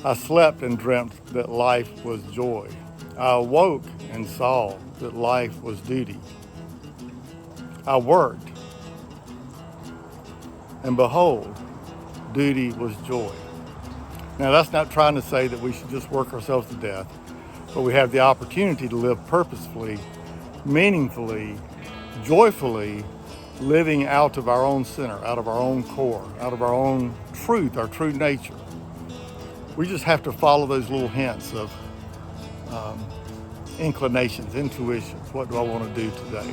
I slept and dreamt that life was joy. I awoke and saw that life was duty. I worked, and behold, duty was joy. Now, that's not trying to say that we should just work ourselves to death, but we have the opportunity to live purposefully, meaningfully, joyfully, living out of our own center, out of our own core, out of our own truth, our true nature. We just have to follow those little hints of inclinations, intuitions. What do I want to do today?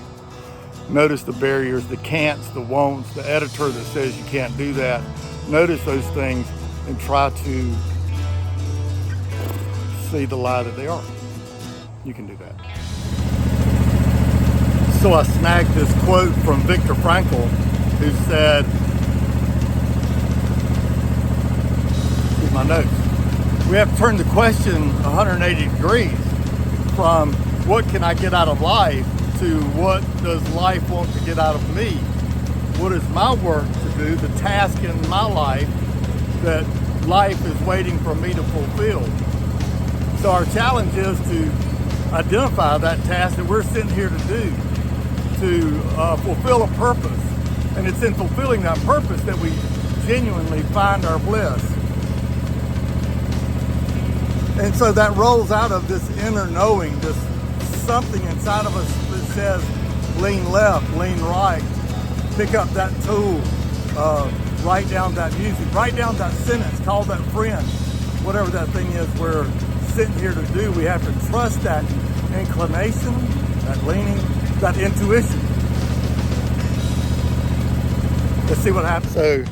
Notice the barriers, the can'ts, the won'ts, the editor that says you can't do that. Notice those things and try to see the lie that they are. You can do that. So I snagged this quote from Viktor Frankl, who said, here's my notes. We have to turn the question 180 degrees from what can I get out of life to what does life want to get out of me? What is my work to do, the task in my life that life is waiting for me to fulfill? So our challenge is to identify that task that we're sitting here to do, to fulfill a purpose. And it's in fulfilling that purpose that we genuinely find our bliss. And so that rolls out of this inner knowing, this something inside of us that says, lean left, lean right, pick up that tool, write down that music, write down that sentence, call that friend, whatever that thing is we're sitting here to do. We have to trust that inclination, that leaning, that intuition. Let's see what happens. So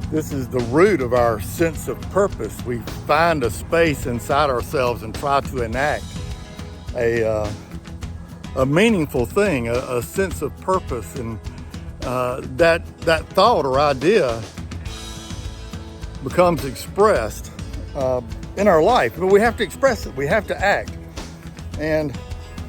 this is the root of our sense of purpose. We find a space inside ourselves and try to enact a meaningful thing, a sense of purpose, and that thought or idea becomes expressed in our life. But we have to express it. We have to act. And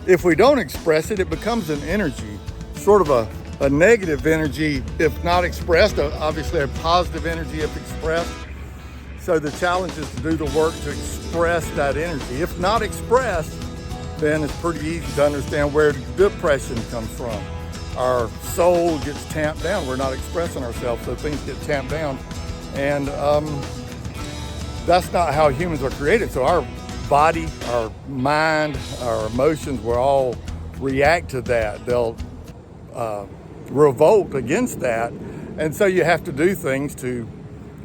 if we don't express it, it becomes an energy, sort of a negative energy if not expressed, obviously a positive energy if expressed. So the challenge is to do the work to express that energy. If not expressed, then it's pretty easy to understand where depression comes from. Our soul gets tamped down. We're not expressing ourselves, so things get tamped down. And that's not how humans are created. So our body, our mind, our emotions will all react to that. They'll revolt against that. And so you have to do things to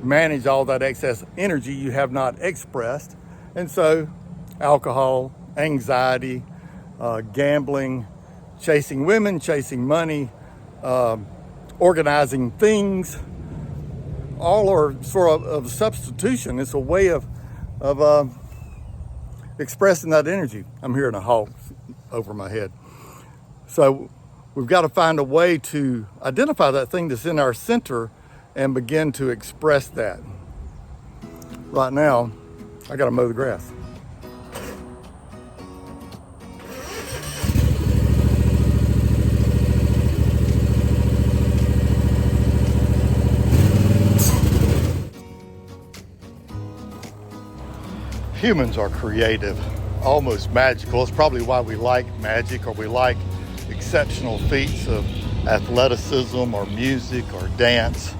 manage all that excess energy you have not expressed. And so alcohol, anxiety, gambling, chasing women, chasing money, organizing things, all are sort of substitution. It's a way of expressing that energy. I'm hearing a hawk over my head. So we've got to find a way to identify that thing that's in our center and begin to express that. Right now, I got to mow the grass. Humans are creative, almost magical. It's probably why we like magic, or we like exceptional feats of athleticism or music or dance,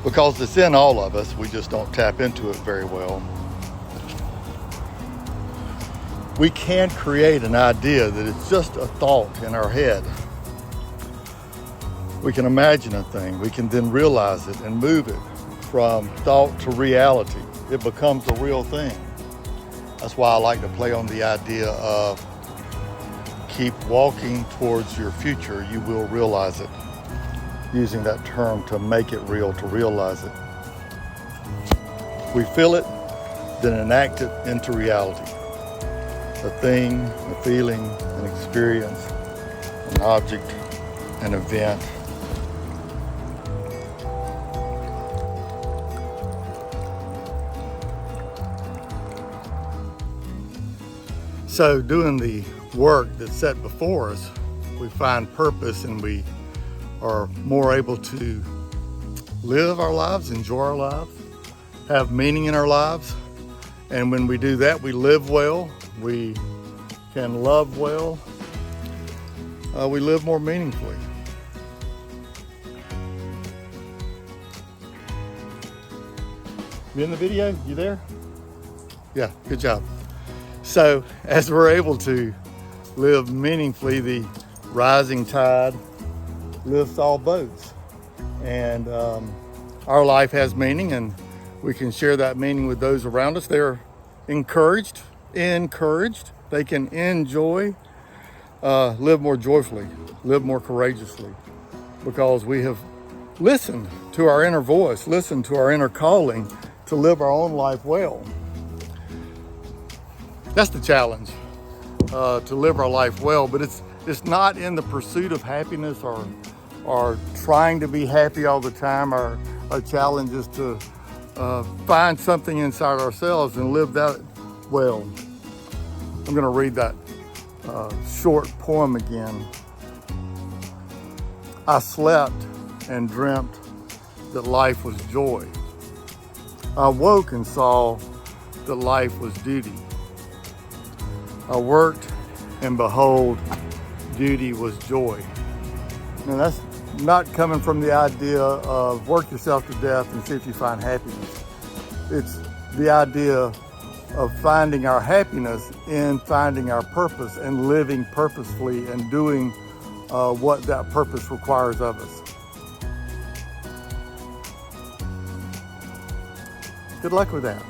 because it's in all of us. We just don't tap into it very well. We can create an idea that is just a thought in our head. We can imagine a thing. We can then realize it and move it from thought to reality. It becomes a real thing. That's why I like to play on the idea of keep walking towards your future, you will realize it. Using that term to make it real, to realize it. We feel it, then enact it into reality. A thing, a feeling, an experience, an object, an event. So doing the work that's set before us, we find purpose and we are more able to live our lives, enjoy our lives, have meaning in our lives, And when we do that, we live well, we can love well, we live more meaningfully. You in the video? You there? Yeah, good job. So as we're able to live meaningfully, the rising tide lifts all boats. And our life has meaning, and we can share that meaning with those around us. They're encouraged. They can enjoy, live more joyfully, live more courageously, because we have listened to our inner voice, listened to our inner calling to live our own life well. That's the challenge, to live our life well, but it's not in the pursuit of happiness or trying to be happy all the time. Our challenge is to find something inside ourselves and live that well. I'm going to read that short poem again. I slept and dreamt that life was joy. I woke and saw that life was duty. I worked and behold, duty was joy. Now that's not coming from the idea of work yourself to death and see if you find happiness. It's the idea of finding our happiness in finding our purpose and living purposefully and doing what that purpose requires of us. Good luck with that.